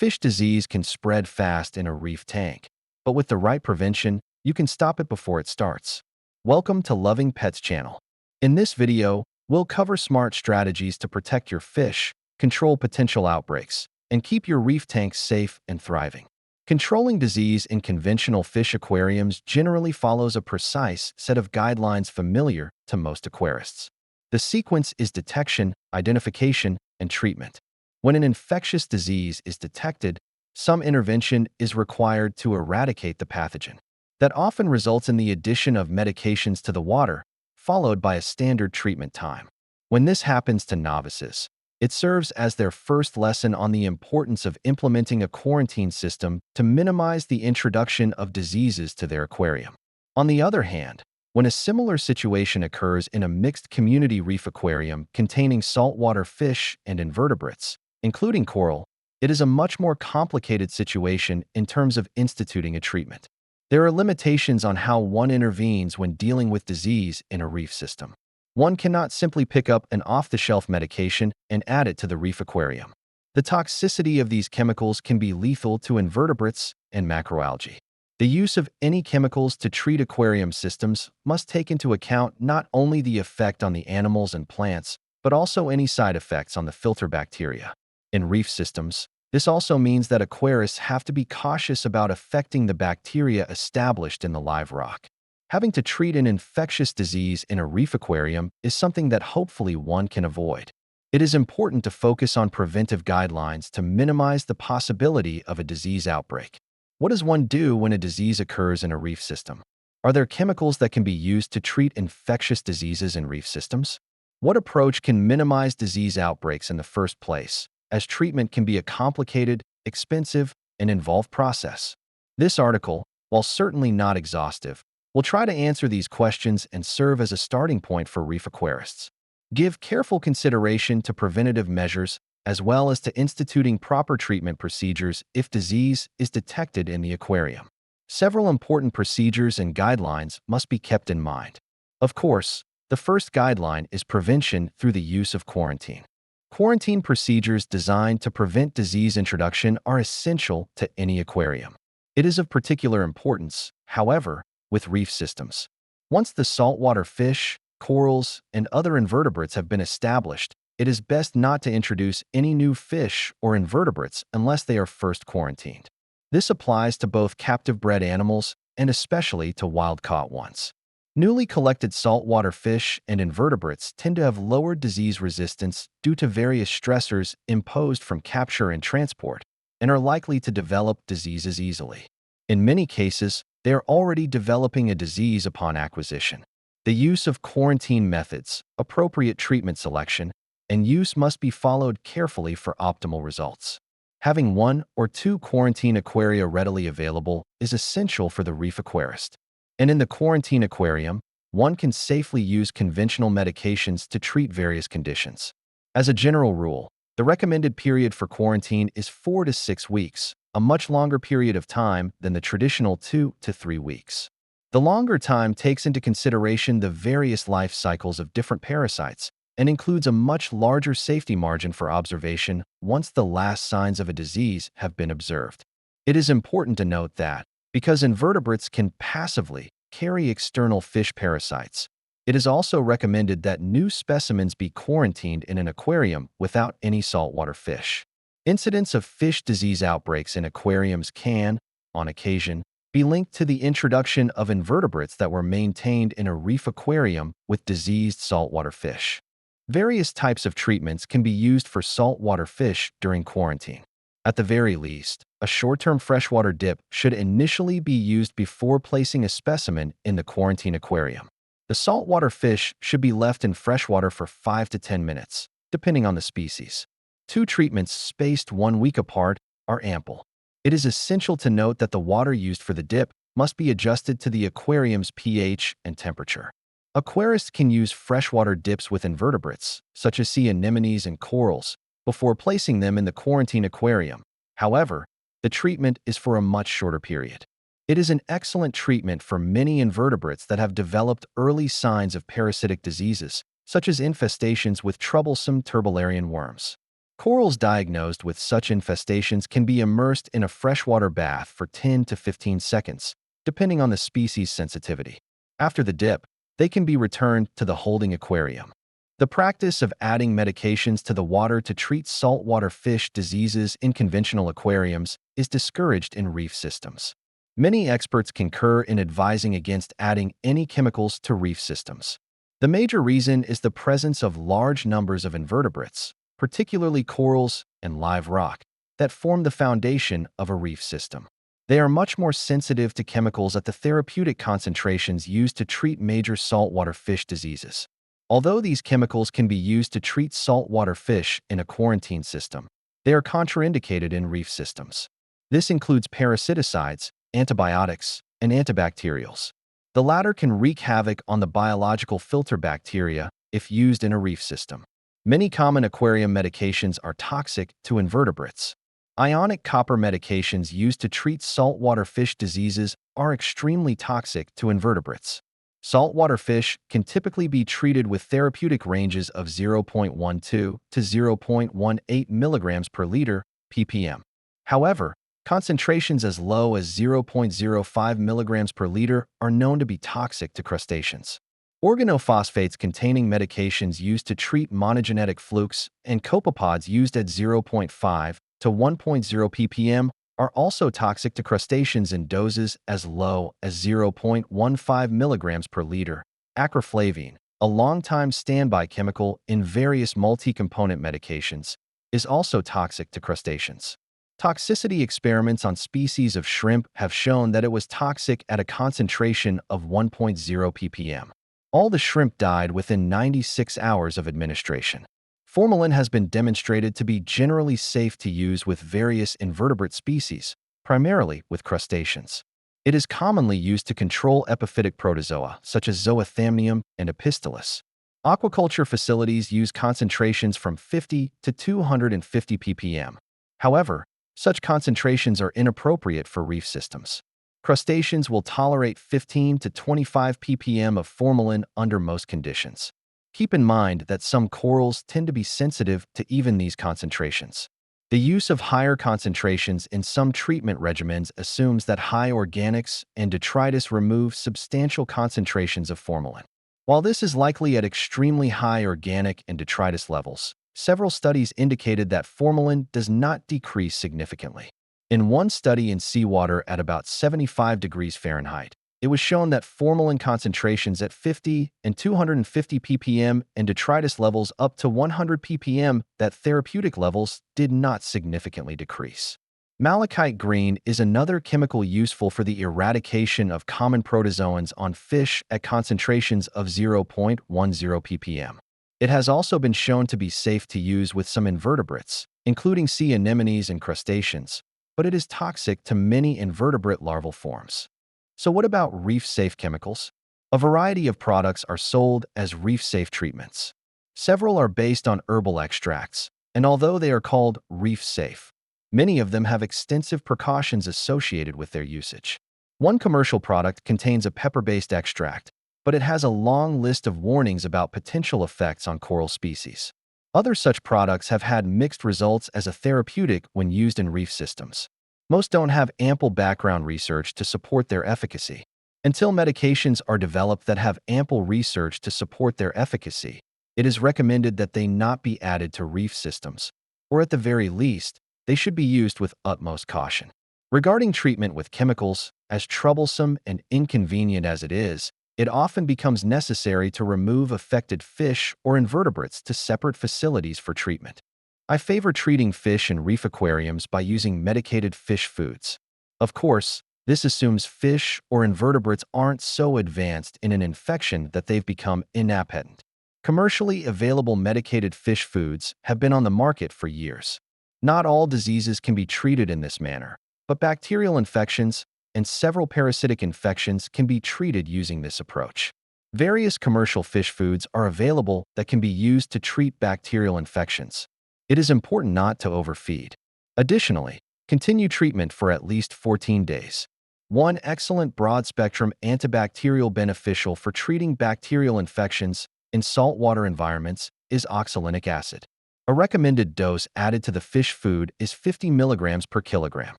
Fish disease can spread fast in a reef tank, but with the right prevention, you can stop it before it starts. Welcome to Loving Pets channel. In this video, we'll cover smart strategies to protect your fish, control potential outbreaks, and keep your reef tanks safe and thriving. Controlling disease in conventional fish aquariums generally follows a precise set of guidelines familiar to most aquarists. The sequence is detection, identification, and treatment. When an infectious disease is detected, some intervention is required to eradicate the pathogen. That often results in the addition of medications to the water, followed by a standard treatment time. When this happens to novices, it serves as their first lesson on the importance of implementing a quarantine system to minimize the introduction of diseases to their aquarium. On the other hand, when a similar situation occurs in a mixed community reef aquarium containing saltwater fish and invertebrates, including coral, it is a much more complicated situation in terms of instituting a treatment. There are limitations on how one intervenes when dealing with disease in a reef system. One cannot simply pick up an off-the-shelf medication and add it to the reef aquarium. The toxicity of these chemicals can be lethal to invertebrates and macroalgae. The use of any chemicals to treat aquarium systems must take into account not only the effect on the animals and plants, but also any side effects on the filter bacteria. In reef systems, this also means that aquarists have to be cautious about affecting the bacteria established in the live rock. Having to treat an infectious disease in a reef aquarium is something that hopefully one can avoid. It is important to focus on preventive guidelines to minimize the possibility of a disease outbreak. What does one do when a disease occurs in a reef system? Are there chemicals that can be used to treat infectious diseases in reef systems? What approach can minimize disease outbreaks in the first place, as treatment can be a complicated, expensive, and involved process? This article, while certainly not exhaustive, will try to answer these questions and serve as a starting point for reef aquarists. Give careful consideration to preventative measures as well as to instituting proper treatment procedures if disease is detected in the aquarium. Several important procedures and guidelines must be kept in mind. Of course, the first guideline is prevention through the use of quarantine. Quarantine procedures designed to prevent disease introduction are essential to any aquarium. It is of particular importance, however, with reef systems. Once the saltwater fish, corals, and other invertebrates have been established, it is best not to introduce any new fish or invertebrates unless they are first quarantined. This applies to both captive-bred animals and especially to wild-caught ones. Newly collected saltwater fish and invertebrates tend to have lower disease resistance due to various stressors imposed from capture and transport, and are likely to develop diseases easily. In many cases, they are already developing a disease upon acquisition. The use of quarantine methods, appropriate treatment selection, and use must be followed carefully for optimal results. Having 1 or 2 quarantine aquaria readily available is essential for the reef aquarist. And in the quarantine aquarium, one can safely use conventional medications to treat various conditions. As a general rule, the recommended period for quarantine is 4 to 6 weeks, a much longer period of time than the traditional 2 to 3 weeks. The longer time takes into consideration the various life cycles of different parasites and includes a much larger safety margin for observation once the last signs of a disease have been observed. It is important to note that, because invertebrates can passively carry external fish parasites, it is also recommended that new specimens be quarantined in an aquarium without any saltwater fish. Incidents of fish disease outbreaks in aquariums can, on occasion, be linked to the introduction of invertebrates that were maintained in a reef aquarium with diseased saltwater fish. Various types of treatments can be used for saltwater fish during quarantine. At the very least, a short-term freshwater dip should initially be used before placing a specimen in the quarantine aquarium. The saltwater fish should be left in freshwater for 5 to 10 minutes, depending on the species. 2 treatments spaced 1 week apart are ample. It is essential to note that the water used for the dip must be adjusted to the aquarium's pH and temperature. Aquarists can use freshwater dips with invertebrates, such as sea anemones and corals, before placing them in the quarantine aquarium. However, the treatment is for a much shorter period. It is an excellent treatment for many invertebrates that have developed early signs of parasitic diseases, such as infestations with troublesome turbularian worms. Corals diagnosed with such infestations can be immersed in a freshwater bath for 10 to 15 seconds, depending on the species' sensitivity. After the dip, they can be returned to the holding aquarium. The practice of adding medications to the water to treat saltwater fish diseases in conventional aquariums is discouraged in reef systems. Many experts concur in advising against adding any chemicals to reef systems. The major reason is the presence of large numbers of invertebrates, particularly corals and live rock, that form the foundation of a reef system. They are much more sensitive to chemicals at the therapeutic concentrations used to treat major saltwater fish diseases. Although these chemicals can be used to treat saltwater fish in a quarantine system, they are contraindicated in reef systems. This includes parasiticides, antibiotics, and antibacterials. The latter can wreak havoc on the biological filter bacteria if used in a reef system. Many common aquarium medications are toxic to invertebrates. Ionic copper medications used to treat saltwater fish diseases are extremely toxic to invertebrates. Saltwater fish can typically be treated with therapeutic ranges of 0.12 to 0.18 milligrams per liter ppm. However, concentrations as low as 0.05 milligrams per liter are known to be toxic to crustaceans. Organophosphates containing medications used to treat monogenetic flukes and copepods used at 0.5 to 1.0 ppm are also toxic to crustaceans in doses as low as 0.15 milligrams per liter. Acroflavine, a long-time standby chemical in various multi-component medications, is also toxic to crustaceans. Toxicity experiments on species of shrimp have shown that it was toxic at a concentration of 1.0 ppm. All the shrimp died within 96 hours of administration. Formalin has been demonstrated to be generally safe to use with various invertebrate species, primarily with crustaceans. It is commonly used to control epiphytic protozoa, such as Zoethamnium and Epistolis. Aquaculture facilities use concentrations from 50 to 250 ppm. However, such concentrations are inappropriate for reef systems. Crustaceans will tolerate 15 to 25 ppm of formalin under most conditions. Keep in mind that some corals tend to be sensitive to even these concentrations. The use of higher concentrations in some treatment regimens assumes that high organics and detritus remove substantial concentrations of formalin. While this is likely at extremely high organic and detritus levels, several studies indicated that formalin does not decrease significantly. In one study in seawater at about 75 degrees Fahrenheit, it was shown that formalin concentrations at 50 and 250 ppm and detritus levels up to 100 ppm, that therapeutic levels did not significantly decrease. Malachite green is another chemical useful for the eradication of common protozoans on fish at concentrations of 0.10 ppm. It has also been shown to be safe to use with some invertebrates, including sea anemones and crustaceans, but it is toxic to many invertebrate larval forms. So what about reef-safe chemicals? A variety of products are sold as reef-safe treatments. Several are based on herbal extracts, and although they are called reef-safe, many of them have extensive precautions associated with their usage. One commercial product contains a pepper-based extract, but it has a long list of warnings about potential effects on coral species. Other such products have had mixed results as a therapeutic when used in reef systems. Most don't have ample background research to support their efficacy. Until medications are developed that have ample research to support their efficacy, it is recommended that they not be added to reef systems, or at the very least, they should be used with utmost caution. Regarding treatment with chemicals, as troublesome and inconvenient as it is, it often becomes necessary to remove affected fish or invertebrates to separate facilities for treatment. I favor treating fish in reef aquariums by using medicated fish foods. Of course, this assumes fish or invertebrates aren't so advanced in an infection that they've become inappetent. Commercially available medicated fish foods have been on the market for years. Not all diseases can be treated in this manner, but bacterial infections and several parasitic infections can be treated using this approach. Various commercial fish foods are available that can be used to treat bacterial infections. It is important not to overfeed. Additionally, continue treatment for at least 14 days. One excellent broad-spectrum antibacterial beneficial for treating bacterial infections in saltwater environments is oxalic acid. A recommended dose added to the fish food is 50 milligrams per kilogram.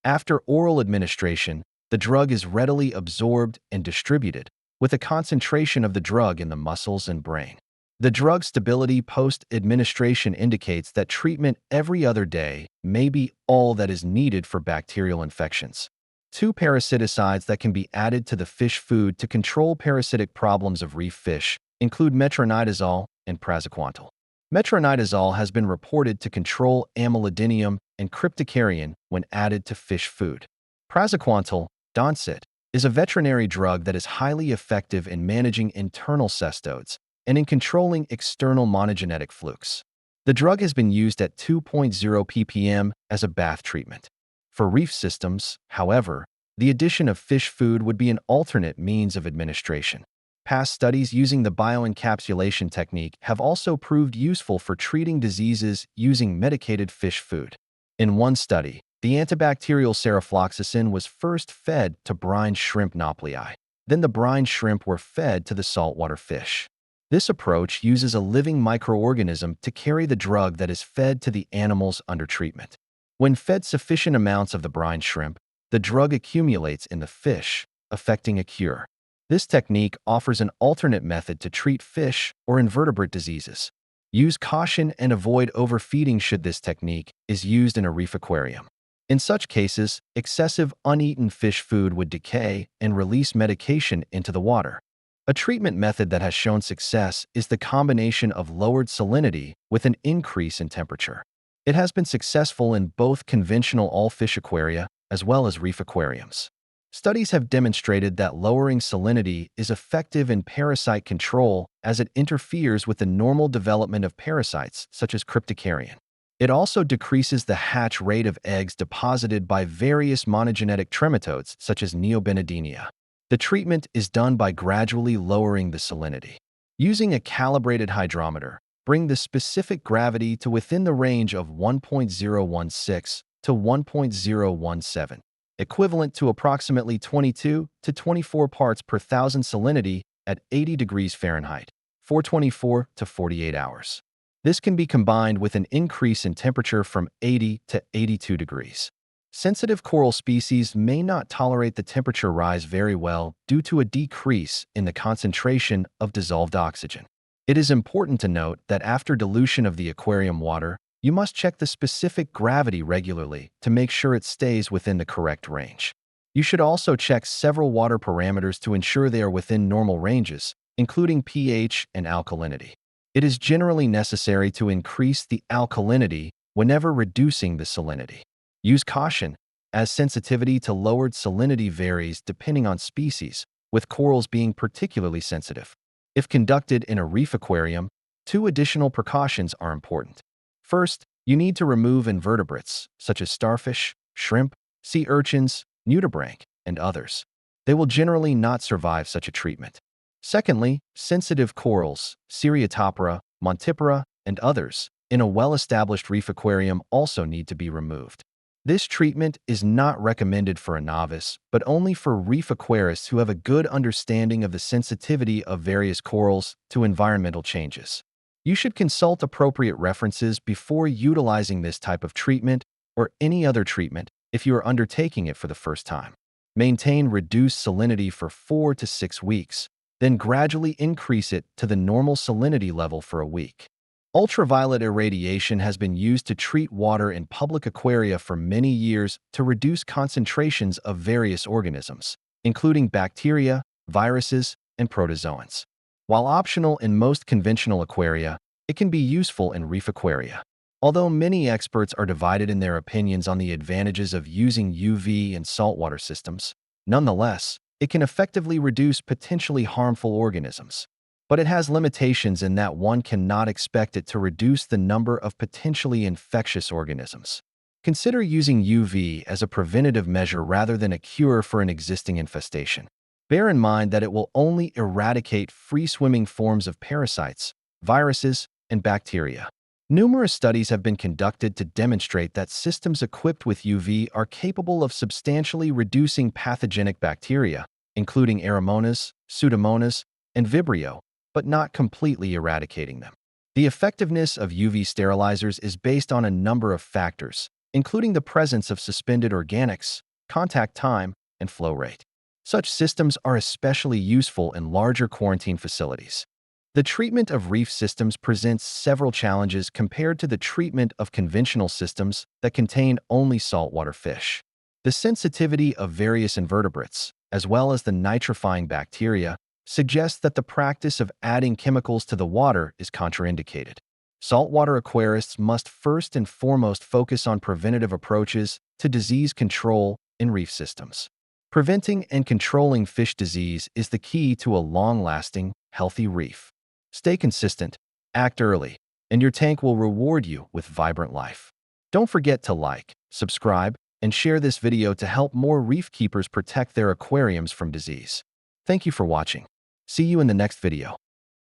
After oral administration, the drug is readily absorbed and distributed, with a concentration of the drug in the muscles and brain. The drug stability post-administration indicates that treatment every other day may be all that is needed for bacterial infections. Two parasiticides that can be added to the fish food to control parasitic problems of reef fish include metronidazole and praziquantel. Metronidazole has been reported to control amyloidinium and cryptocarrion when added to fish food. Praziquantel, Doncet, is a veterinary drug that is highly effective in managing internal cestodes and in controlling external monogenetic flukes. The drug has been used at 2.0 ppm as a bath treatment. For reef systems, however, the addition of fish food would be an alternate means of administration. Past studies using the bioencapsulation technique have also proved useful for treating diseases using medicated fish food. In one study, the antibacterial serofloxacin was first fed to brine shrimp nauplii. Then the brine shrimp were fed to the saltwater fish. This approach uses a living microorganism to carry the drug that is fed to the animals under treatment. When fed sufficient amounts of the brine shrimp, the drug accumulates in the fish, affecting a cure. This technique offers an alternate method to treat fish or invertebrate diseases. Use caution and avoid overfeeding should this technique is used in a reef aquarium. In such cases, excessive uneaten fish food would decay and release medication into the water. A treatment method that has shown success is the combination of lowered salinity with an increase in temperature. It has been successful in both conventional all-fish aquaria as well as reef aquariums. Studies have demonstrated that lowering salinity is effective in parasite control as it interferes with the normal development of parasites such as cryptocarrion. It also decreases the hatch rate of eggs deposited by various monogenetic trematodes such as Neobenidenia. The treatment is done by gradually lowering the salinity. Using a calibrated hydrometer, bring the specific gravity to within the range of 1.016 to 1.017, equivalent to approximately 22 to 24 parts per thousand salinity at 80 degrees Fahrenheit, 424 to 48 hours. This can be combined with an increase in temperature from 80 to 82 degrees. Sensitive coral species may not tolerate the temperature rise very well due to a decrease in the concentration of dissolved oxygen. It is important to note that after dilution of the aquarium water, you must check the specific gravity regularly to make sure it stays within the correct range. You should also check several water parameters to ensure they are within normal ranges, including pH and alkalinity. It is generally necessary to increase the alkalinity whenever reducing the salinity. Use caution, as sensitivity to lowered salinity varies depending on species, with corals being particularly sensitive. If conducted in a reef aquarium, two additional precautions are important. First, you need to remove invertebrates, such as starfish, shrimp, sea urchins, nudibranch, and others. They will generally not survive such a treatment. Secondly, sensitive corals, Seriatopora, Montipora, and others, in a well-established reef aquarium also need to be removed. This treatment is not recommended for a novice, but only for reef aquarists who have a good understanding of the sensitivity of various corals to environmental changes. You should consult appropriate references before utilizing this type of treatment or any other treatment if you are undertaking it for the first time. Maintain reduced salinity for 4 to 6 weeks, then gradually increase it to the normal salinity level for a week. Ultraviolet irradiation has been used to treat water in public aquaria for many years to reduce concentrations of various organisms, including bacteria, viruses, and protozoans. While optional in most conventional aquaria, it can be useful in reef aquaria. Although many experts are divided in their opinions on the advantages of using UV in saltwater systems, nonetheless, it can effectively reduce potentially harmful organisms. But it has limitations in that one cannot expect it to reduce the number of potentially infectious organisms. Consider using UV as a preventative measure rather than a cure for an existing infestation. Bear in mind that it will only eradicate free-swimming forms of parasites, viruses, and bacteria. Numerous studies have been conducted to demonstrate that systems equipped with UV are capable of substantially reducing pathogenic bacteria, including Aeromonas, Pseudomonas, and Vibrio, but not completely eradicating them. The effectiveness of UV sterilizers is based on a number of factors, including the presence of suspended organics, contact time, and flow rate. Such systems are especially useful in larger quarantine facilities. The treatment of reef systems presents several challenges compared to the treatment of conventional systems that contain only saltwater fish. The sensitivity of various invertebrates, as well as the nitrifying bacteria, suggests that the practice of adding chemicals to the water is contraindicated. Saltwater aquarists must first and foremost focus on preventative approaches to disease control in reef systems. Preventing and controlling fish disease is the key to a long-lasting, healthy reef. Stay consistent, act early, and your tank will reward you with vibrant life. Don't forget to like, subscribe, and share this video to help more reef keepers protect their aquariums from disease. Thank you for watching. See you in the next video.